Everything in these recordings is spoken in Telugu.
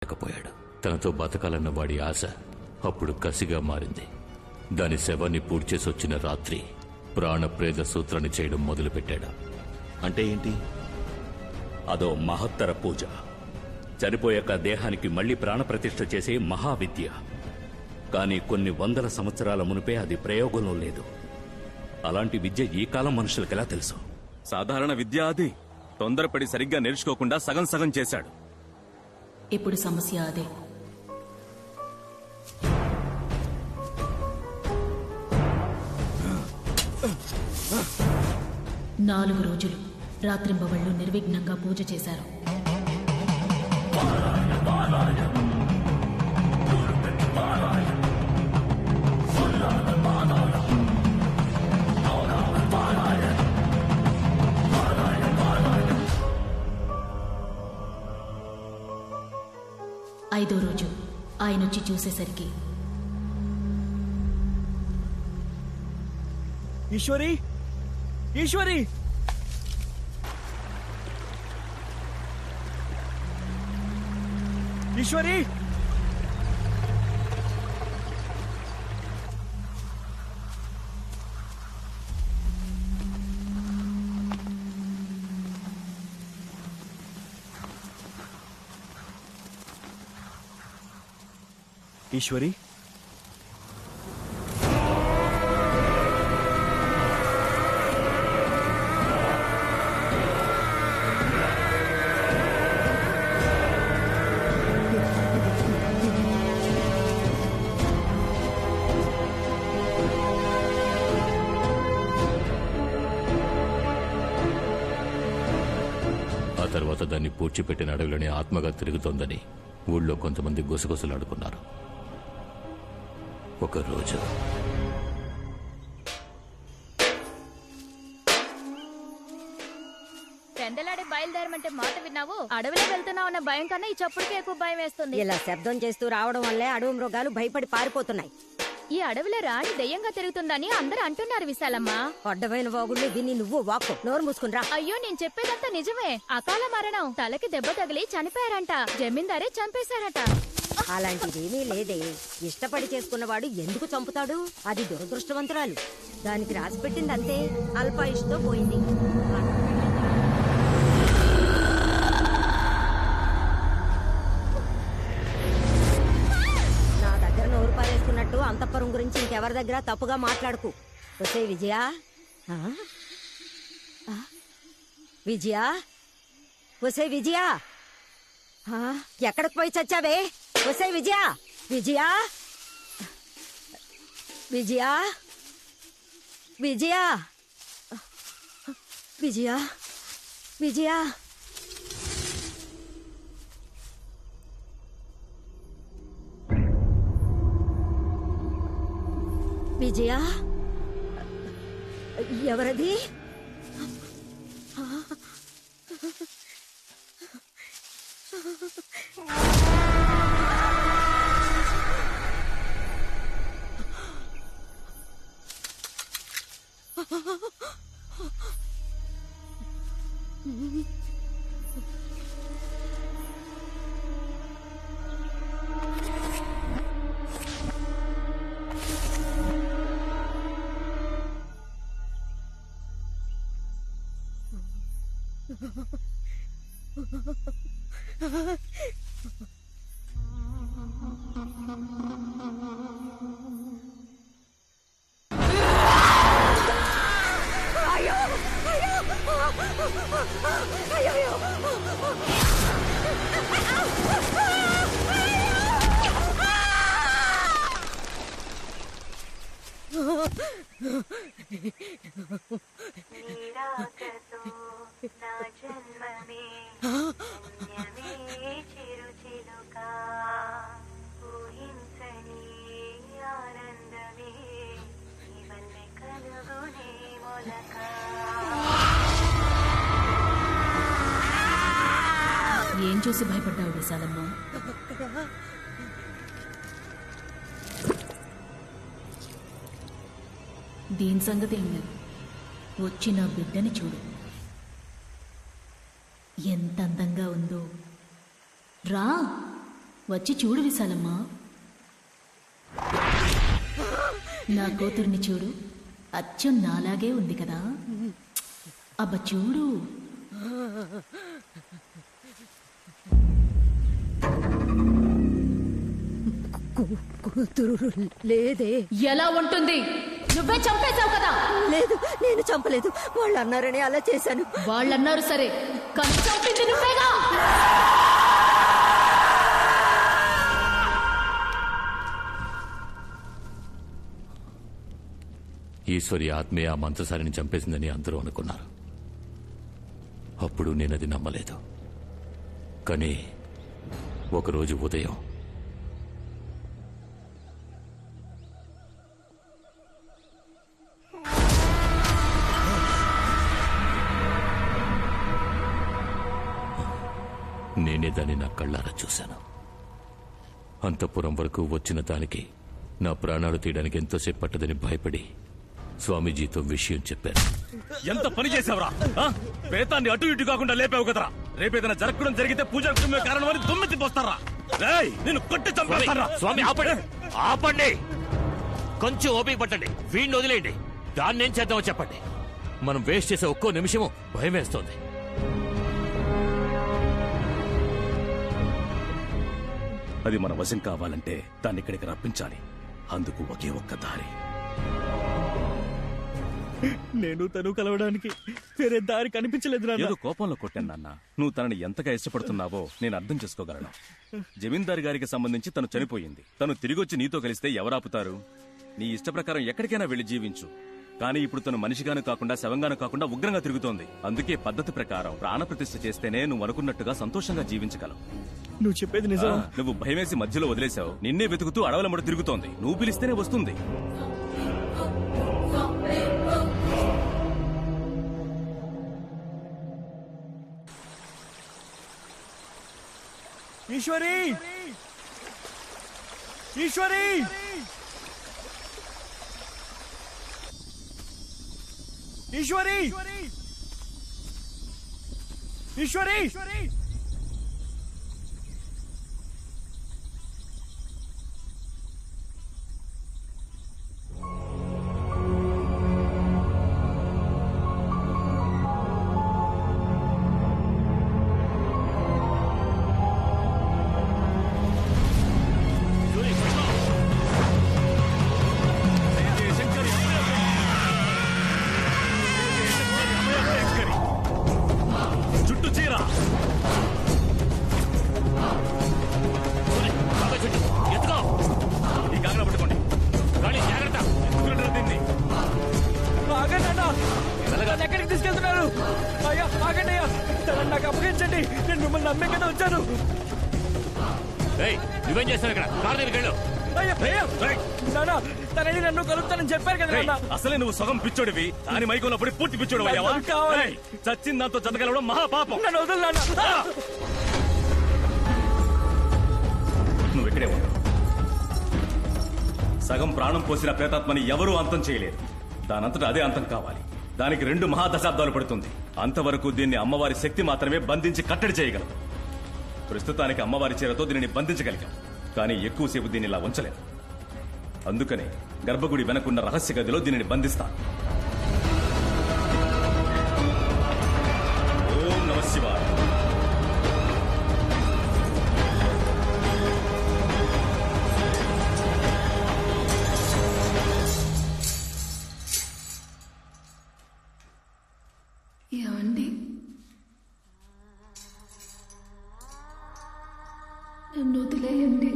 లేకపోయాడు. తనతో బతకాలన్న వాడి ఆశ అప్పుడు కసిగా మారింది. దాని శవాన్ని పూడ్చేసొచ్చిన రాత్రి ప్రాణప్రేద సూత్రాన్ని చేయడం మొదలుపెట్టాడు. అంటే ఏంటి? అదో మహత్తర పూజ. చనిపోయాక దేహానికి మళ్లీ ప్రాణప్రతిష్ఠ చేసే మహావిద్య. కానీ కొన్ని వందల సంవత్సరాల మునిపే అది ప్రయోగంలో లేదు. అలాంటి విద్య ఈ కాలం మనుషులకెలా తెలుసు? సాధారణ విద్య అది. తొందరపడి సరిగ్గా నేర్చుకోకుండా సగం సగం చేశాడు. ఇప్పుడు సమస్య అదే. నాలుగు రోజులు రాత్రింబవళ్లు నిర్విఘ్నంగా పూజ చేశారు. ఐదో రోజు ఆయనొచ్చి చూసేసరికి ఈశ్వరి, ఈశ్వరి, ఈశ్వరి, ఈశ్వరి, ఆ తర్వాత దాన్ని పూడ్చిపెట్టిన అడవిలోని ఆత్మగా తిరుగుతోందని ఊళ్ళో కొంతమంది గుసగుసలాడుకున్నారు. ఒకరోజు పెండలాడి బయలుదేరమంటే మాట విన్నావు? అడవిలో వెళ్తున్నావు అన్న భయం కన్నా ఈ చప్పుడుకి ఎక్కువ భయం వేస్తుంది. ఇలా శబ్దం చేస్తూ రావడం వల్లే అడవి మృగాలు భయపడి పారిపోతున్నాయి. ఈ అడవిలో రాణి దెయ్యంగా తిరుగుతుందని అందరూ అంటున్నారు విశాలమ్మ. అడ్డమైన వాగుళ్ళు విని నువ్వు వాక్కు. నోరు మూసుకునిరా. అయ్యో, నేను చెప్పేదంతా నిజమే. అకాల మరణం, తలకి దెబ్బ తగిలి చనిపోయారంట. జమీందారే చంపేశారట. అలాంటిదేమీ లేదే. ఇష్టపడి చేసుకున్నవాడు ఎందుకు చంపుతాడు? అది దురదృష్టవంతురాలు. దానికి రాసి పెట్టింది అంతే. అల్పాయుష్తో పోయింది. నా దగ్గర నోరు పారేసుకున్నట్టు అంతఃపురం గురించి ఇంకెవరి దగ్గర తప్పుగా మాట్లాడుకు. వసే విజయా, విజయా, వసే విజయా, ఎక్కడికి పోయి చచ్చావే? వసే విజయా, విజయా, విజయా, విజయా, విజయా, విజయా, విజయా, ఎవరది? ఏం చూసి భయపడ్డావు విశాలమ్మ? దీని సంగతి ఏం లేదు. వచ్చిన బిడ్డని చూడు, ఎంత అందంగా ఉందో. రా వచ్చి చూడు విశాలమ్మా. నా కూతుర్ని చూడు, అచ్చం నాలాగే ఉంది కదా. అబ్బ చూడు. కూతురు లేదే. ఎలా ఉంటుంది? నువ్వే చంపేశావు కదా. లేదు, నేను చంపలేదు. వాళ్ళు అన్నారని అలా చేశాను. వాళ్ళన్నారు సరే, కానీ చంపింది నువ్వేగా. ఈశ్వరి ఆత్మే ఆ మంత్రసారిని చంపేసిందని అందరూ అనుకున్నారు. అప్పుడు నేనది నమ్మలేదు. కానీ ఒకరోజు ఉదయం నేనే దాన్ని నా కళ్ళారా చూశాను. అంతఃపురం వరకు వచ్చిన దానికి నా ప్రాణాలు తీయడానికి ఎంతోసేపు పట్టదని భయపడి స్వామీజీతో విషయం చెప్పాను. ఎంత పని చేసావురా? ప్రేతాన్ని అటు ఇటు కాకుండా లేపావు కదరా. రేపేదైనా జరగడం జరిగితే పూజ కారణమని దుమ్మెత్తి పోస్తారా? నేను కొట్టి చంపేస్తారా? స్వామి ఆపండి, ఆపండి. కొంచెం ఓపిక పట్టండి, వీడిని వదిలేయండి. దాన్ని ఏం చేద్దామో చెప్పండి. మనం వేస్ట్ చేసే ఒక్కో నిమిషము భయం వేస్తోంది. అది మన వశం కావాలంటే దాన్ని ఇక్కడికి రప్పించాలి. అందుకు ఒకే ఒక్క దారి. నేను తను కలవడానికి వేరే దారి కనిపించలేదు నాన్న. ఏదో కోపంలో కొట్టాను నాన్న. నువ్వు తనని ఎంతగా ఇష్టపడుతున్నావో నేను అర్థం చేసుకోగలను. జమీందారు గారికి సంబంధించి తను చనిపోయింది. తను తిరిగొచ్చి నీతో కలిస్తే ఎవరాపుతారు? నీ ఇష్ట ప్రకారం ఎక్కడికైనా వెళ్లి జీవించు. కానీ ఇప్పుడు తను మనిషిగాను కాకుండా శవంగాను కాకుండా ఉగ్రంగా తిరుగుతోంది. అందుకే పద్ధతి ప్రకారం ప్రాణప్రతిష్ఠ చేస్తేనే నువ్వు అనుకున్నట్టుగా సంతోషంగా జీవించగలవు. నువ్వు చెప్పేది నిజం. నువ్వు భయమేసి మధ్యలో వదిలేశావు. నిన్నే వెతుకుతూ అడవులమ్మడి తిరుగుతోంది. నువ్వు పిలిస్తేనే వస్తుంది. ఈశ్వరి, ఈశ్వరి, ఈశ్వరి, ఈశ్వరి. చుట్టూ చీర ఎత్తుకో, ఈ కాగల పట్టుకోండి. కానీ జాగ్రత్త. దీన్ని ఆగండి అన్న, నన్ను ఎక్కడికి తీసుకెళ్తున్నారు? అయ్యా ఆగండి అయ్యా, తనని నాకు అప్పగించండి. నేను మిమ్మల్ని నమ్మే కదా వచ్చాను. ఏయ్, నువ్వేం చేస్తావు ఇక్కడ? కారు దగ్గరికి వెళ్ళు. అయ్యా నాన్న, తనని నన్ను కలుపుతానని చెప్పారు కదా నాన్న. అసలే నువ్వు సగం పిచ్చోడివి. దాని మైకంలో పడి పూర్తి పిచ్చోడు అయ్యావా? నాకు కావాలి. చచ్చిన దాంతో జతగలవడం మహాపాపం. నన్ను వదలు నాన్న. నువ్వు ఇక్కడే ఉన్నావు. సగం ప్రాణం పోసిన ప్రేతాత్మని ఎవరూ అంతం చేయలేరు. దానంతటా అదే అంతం కావాలి. దానికి 2 మహాదశాబ్దాలు పడుతుంది. అంతవరకు దీన్ని అమ్మవారి శక్తి మాత్రమే బంధించి కట్టడి చేయగలదు. ప్రస్తుతానికి అమ్మవారి చీరతో దీనిని బంధించగలిగాం. కానీ ఎక్కువసేపు దీన్ని ఇలా ఉంచలేదు. అందుకనే గర్భగుడి వెనకున్న రహస్య గదిలో దీనిని బంధిస్తాను. ఓం నమః శివాయ. ఏమండి, నన్ను వదిలేయండి.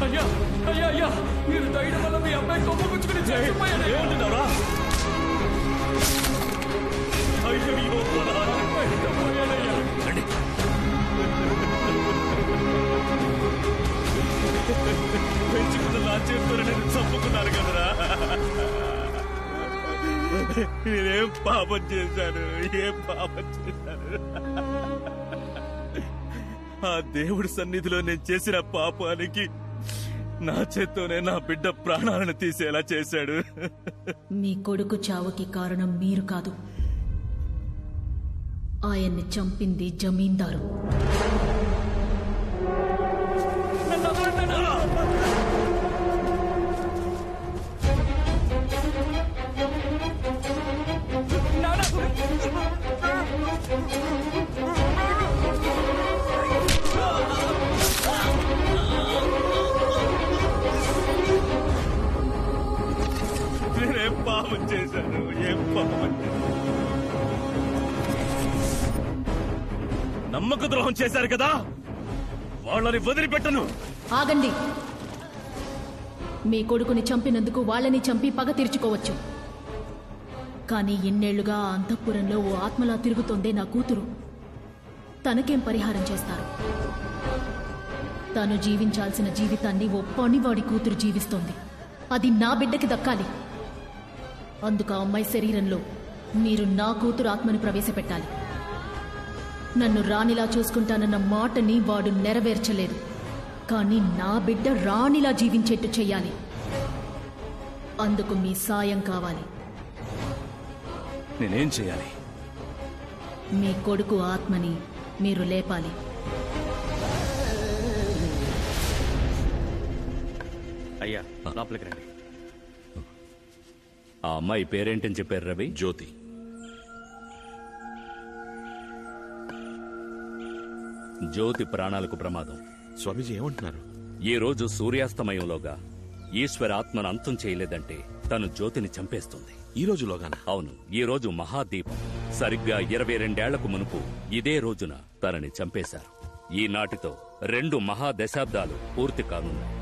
అయ్యా అయ్యా అయ్యా, మీరు తగ్గడం వల్ల మీ అబ్బాయి కొమ్మ గుచ్చుకుని చచ్చిపోయాడు. ఏమంటున్నారా? అయ్యో, పెంచుకున్న నా చేతితో నేను చంపుకున్నాను కదరా. నేనేం పాపం చేశాను? ఏం పాపం చేశాను? ఆ దేవుడి సన్నిధిలో నేను చేసిన పాపానికి నా చేత్తోనే నా బిడ్డ ప్రాణాలను తీసేలా చేశాడు. మీ కొడుకు చావుకి కారణం మీరు కాదు, ఆయన్ని చంపింది జమీందారు. నేనేం పాపం చేశాను? ఏం పాపం చేశాను? నమ్మక ద్రోహం చేశారు కదా, వాళ్ళని వదిలిపెట్టను. ఆగండి. మీ కొడుకుని చంపినందుకు వాళ్ళని చంపి పగ తీర్చుకోవచ్చు, కానీ ఇన్నేళ్లుగా ఆ అంతఃపురంలో ఓ ఆత్మలా తిరుగుతోందే నా కూతురు. తనకేం పరిహారం చేస్తారు? తను జీవించాల్సిన జీవితాన్ని ఓ పనివాడి కూతురు జీవిస్తోంది. అది నా బిడ్డకి దక్కాలి. అందుకు ఆ అమ్మాయి శరీరంలో మీరు నా కూతురు ఆత్మని ప్రవేశపెట్టాలి. నన్ను రాణిలా చూసుకుంటానన్న మాటని వాడు నెరవేర్చలేదు, కానీ నా బిడ్డ రాణిలా జీవించేట్టు చెయ్యాలి. అందుకు మీ సాయం కావాలి. నేనేం చేయాలి? మీ కొడుకు ఆత్మని మీరు లేపాలి. అయ్యా, లోపలికి రండి. ఆ అమ్మాయి పేరేంటని చెప్పారు రవి? జ్యోతి. జ్యోతి ప్రాణాలకు ప్రమాదం. స్వామీజీ ఏమంటున్నారు? ఈ రోజు సూర్యాస్తమయంలోగా ఈశ్వర ఆత్మను అంతం చేయలేదంటే తను జ్యోతిని చంపేస్తుంది. ఈ రోజులోగానా? అవును, ఈ రోజు మహాదీపం. సరిగ్గా 22 మునుపు ఇదే రోజున తనని చంపేశారు. ఈనాటితో 2 మహాదశాబ్దాలు పూర్తి కానున్నాయి.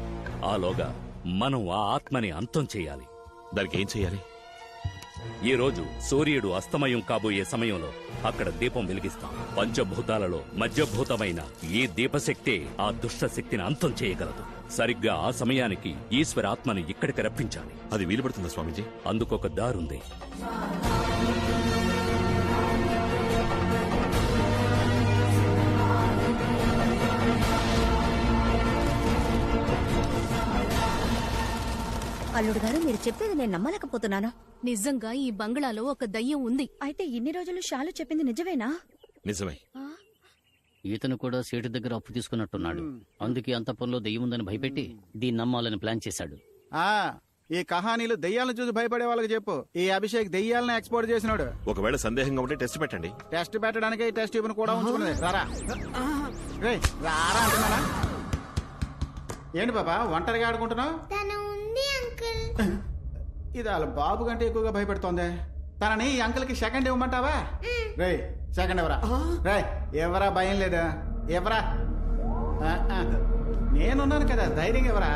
ఆలోగా మనం ఆ ఆత్మని అంతం చేయాలి. దానికి ఏం చేయాలి? ఈ రోజు సూర్యుడు అస్తమయం కాబోయే సమయంలో అక్కడ దీపం వెలిగిస్తాం. పంచభూతాలలో మధ్యభూతమైన ఈ దీపశక్తే ఆ దుష్ట శక్తిని అంతం చేయగలదు. సరిగ్గా ఆ సమయానికి ఈశ్వర ఆత్మని ఇక్కడికి రప్పించాలి. అది వీలుపడుతుందా స్వామీజీ? అందుకొక దారుంది. అల్లుడు గారు, మీరు చెప్పేది నేను నమ్మలేకపోతున్నాను. నిజంగా ఈ బంగ్లాలో ఒక దయ్యం ఉంది. అయితే ఇన్ని రోజులు షాలు చెప్పింది నిజమేనా? నిజమే. ఈతను కూడా సేటు దగ్గర అప్పు తీసుకున్నట్టున్నాడు. అందుకే అంతఃపురంలో దెయ్యం ఉందని భయపెట్టి దీన్ని నమ్మాలని ప్లాన్ చేశాడు. ఈ కహానీలు దెయ్యాలను చూసి భయపడే వాళ్ళకి చెప్పు. ఈ అభిషేక్ దెయ్యాలను ఎక్స్పోర్ట్ చేసినాడు. ఒకవేళ సందేహంగా ఉంటే టెస్ట్ పెట్టండి. టెస్ట్ పెట్టడానికి టెస్ట్ ట్యూబ్ను కూడా ఉంచుకున్నది. రారా రేయ్, రారా అంటున్నానా? ఏంటి బాబా ఒంటరిగా ఆడుకుంటున్నావు? ఇది వాళ్ళ బాబు కంటే ఎక్కువగా భయపెడుతోంది. తనని ఈ అంకుల్ కి సెకండ్ ఇవ్వమంటావా? రే సెకండ్ ఎవరా? రే ఎవరా? భయం లేదా? ఎవరా? నేనున్నాను కదా, ధైర్యం ఎవరా?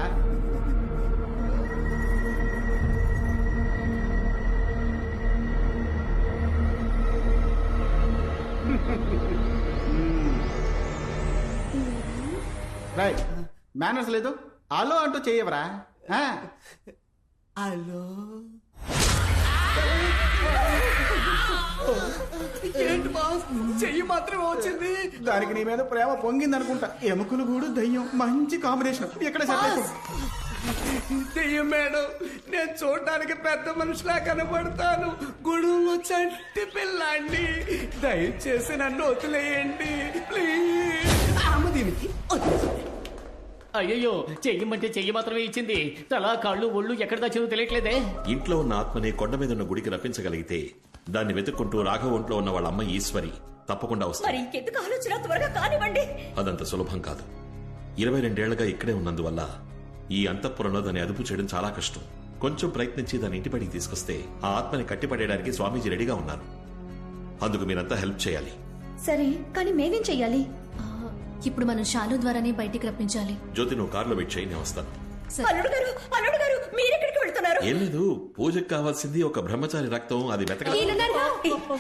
రై మేనర్స్ లేదు. అలో అంటూ చెయ్యవరా? హలో, ఏంటి బాస్, చెయ్యి మాత్రమే వచ్చింది. దానికి నీ మీద ప్రేమ పొంగింది అనుకుంటా. ఎముకలు గూడు దయ్యం మంచి కాంబినేషన్. ఎక్కడ దెయ్యం మేడం, నేను చూడటానికి పెద్ద మనిషిలా కనబడతాను. గుడులో చంటి పిల్లాండి, దయచేసి నన్ను వదిలేయండి ప్లీజ్. అయ్యో, చెయ్యమంటే చెయ్యి మాత్రమే ఇచ్చింది. తల కాళ్ళు ఒళ్ళు ఎక్కడ దాచిందో తెలియట్లేదే. ఇంట్లో ఉన్న ఆత్మని కొండ మీద ఉన్న గుడికి రప్పించగలిగితే దాన్ని వెతుక్కుంటూ రాఘవ ఒంట్లో ఉన్న వాళ్ళ అమ్మ ఈశ్వరి తప్పకుండా వస్తుంది. అదంత సులభం కాదు. 22 ఏళ్లుగా ఇక్కడే ఉన్నందువల్ల ఈ అంతఃపురంలో దాన్ని అదుపు చేయడం చాలా కష్టం. కొంచెం ప్రయత్నించి దాన్ని ఇంటిపడికి తీసుకొస్తే ఆ ఆత్మని కట్టిపడేయడానికి స్వామీజీ రెడీగా ఉన్నారు. అందుకు మీరంతా హెల్ప్ చేయాలి. సరే, కానీ మేమేం చెయ్యాలి? ఇప్పుడు మనం షాలు ద్వారానే బయటికి రప్పించాలి. జ్యోతి, నువ్వు కారులో వెయిట్ చేయి, నేను వస్తాను. మీరెక్కడికి వెళ్తున్నారు? ఏం లేదు, పూజకు కావాల్సింది ఒక బ్రహ్మచారి రక్తం, అది వెతకాలి.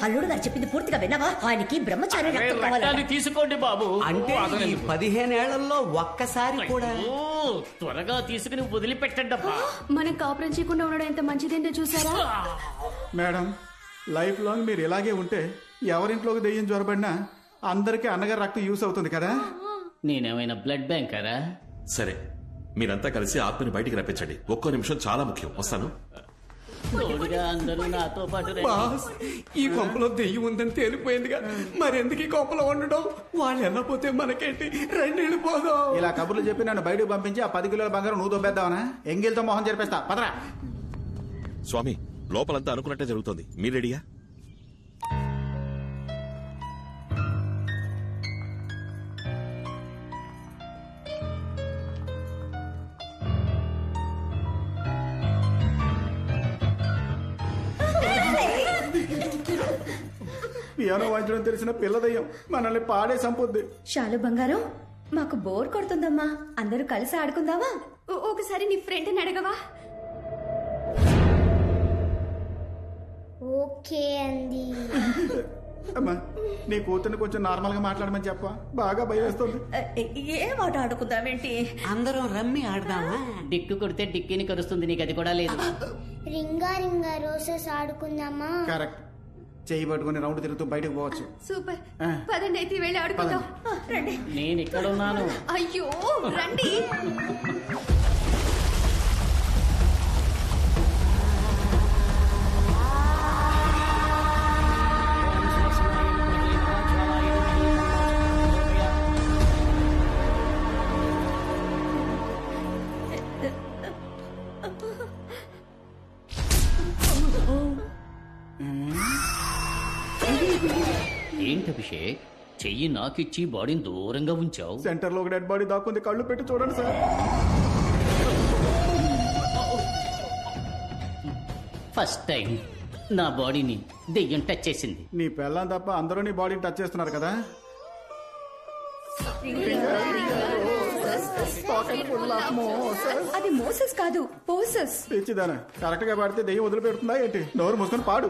అల్లుడు గారు చెప్పింది పూర్తిగా విన్నావా? ఆయనకి బ్రహ్మచారి రక్తం కావాలి. తీసుకోండి బాబు. అంటే 15 ఏళ్లలో ఒక్కసారి కూడా. త్వరగా తీసుకుని వదిలిపెట్టండి అబ్బా. మనం కాపురం చేయకుండా ఉండడం ఎంత మంచిదేంటో చూసారా? మేడం, లైఫ్ లాంగ్ మీరు ఇలాగే ఉంటే ఎవరింట్లోకి దెయ్యం జ్వరబడినా అందరికీ అన్నగారు రక్తం యూస్ అవుతుంది కదా. నేనేమైనా బ్లడ్ బ్యాంకరా? సరే, మీరంతా కలిసి ఆత్మని బయటికి రప్పించండి. ఒక్కో నిమిషం చాలా ముఖ్యం. వస్తాను. తోడుగా అందరూ నాతో పాటు రండి. బాస్, ఈ కొంపలో దెయ్యం ఉందని తేలిపోయిందిగా, మరెందుకు ఈ కొంపలో ఉండడం? వాళ్ళు వెళ్ళపోతే మనకేంటి? రండి వెళ్ళిపోదాం. ఇలా కబుర్లు చెప్పి నన్ను బయటకు పంపించి ఆ 10 కిలోల బంగారం నువ్వు దొబ్బేద్దావనా? ఎంగిల్తో మొహం చేర్పేస్తా. పదరా. స్వామి, లోపలంతా అనుకున్నట్టే జరుగుతోంది. మీరు రెడీయా? పియానో వాయించడం తెలిసిన పిల్లదయ్యం మనల్ని పాడే సంపొద్ది. శాలు బంగారం, మాకు బోర్ కొడుతుందమ్మా. అందరూ కలిసి ఆడుకుందామా? ఒకసారి నీ ఫ్రెండ్ని అడగవా? ఓకే అండి. అమ్మా, నీ కూతుర్ని కొంచెం నార్మల్ గా మాట్లాడమని చెప్పా. బాగా భయం వేస్తుంది. ఏ మాట ఆడుకుందామేంటి? అందరం రమ్మి ఆడదామా? డిక్కు కొడితే డిక్కిని కరుస్తుంది, నీకు అది కూడా లేదు. రింగా రింగా రోజెస్ ఆడుకుందామా? కరెక్ట్. చేయి పట్టుకుని రౌండ్ తిరుగుతూ బయటకు పోవచ్చు. సూపర్. పదండి అయితే వెళ్ళి ఆడుకుందాం. రండి. నేను ఇక్కడ ఉన్నాను. అయ్యో రండి. ఏంటి అభిషేక్, చెయ్యి నాకిచ్చి బాడీని దూరంగా ఉంచావు? సెంటర్ లో ఒక డెడ్ బాడీ దాక్కుంది. కళ్ళు పెట్టి చూడండి సార్. ఫస్ట్ టైం నా బాడీని దెయ్యం టచ్ చేసింది. నీ పెళ్ళం తప్ప అందరూ నీ బాడీని టచ్ చేస్తున్నారు కదా. అది మోసెస్ కాదు, పోసెస్. తెచ్చిదానా కరెక్ట్ గా పాడితే దెయ్యం వదిలిపెడుతుందా ఏంటి? నోరు మూసుకొని పాడు.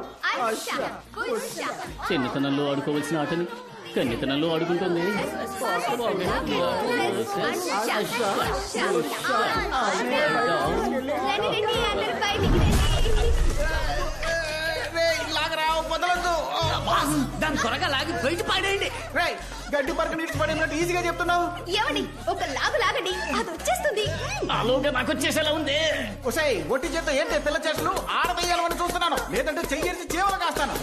చిన్నతనంలో ఆడుకోవాల్సిన ఆటని కన్నితనంలో ఆడుకుంటుంది. దాని త్వరగా లాగి బయట పాడేయండి. గడ్డి పరక నీటి పడినట్టు ఈజీగా చెప్తున్నావు. ఏమండి, ఒక లాగు లాగండి, అది వచ్చేస్తుంది. ఆలోగా నాకు వచ్చేసేలా ఉంది. ఒసేయ్, ఒట్టి చేత ఏంటి పిల్ల చెట్లు ఆడవేయాలని చూస్తున్నాను, లేదంటే చెయ్యేసి చేవలు కాస్తాను.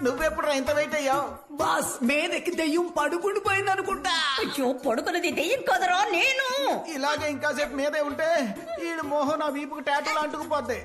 నువ్వెప్పుడు ఇంత వెయిట్ అయ్యావు? బాస్, మీదకి దెయ్యం పడుకుండిపోయింది అనుకుంటా. అయ్యో, పడుకున్నది దెయ్యం కదరా నేను. ఇలాగే ఇంకాసేపు మీదే ఉంటే ఈడు మోహన్ నా వీపుకు టాటూలు అంటుకుపోద్ది.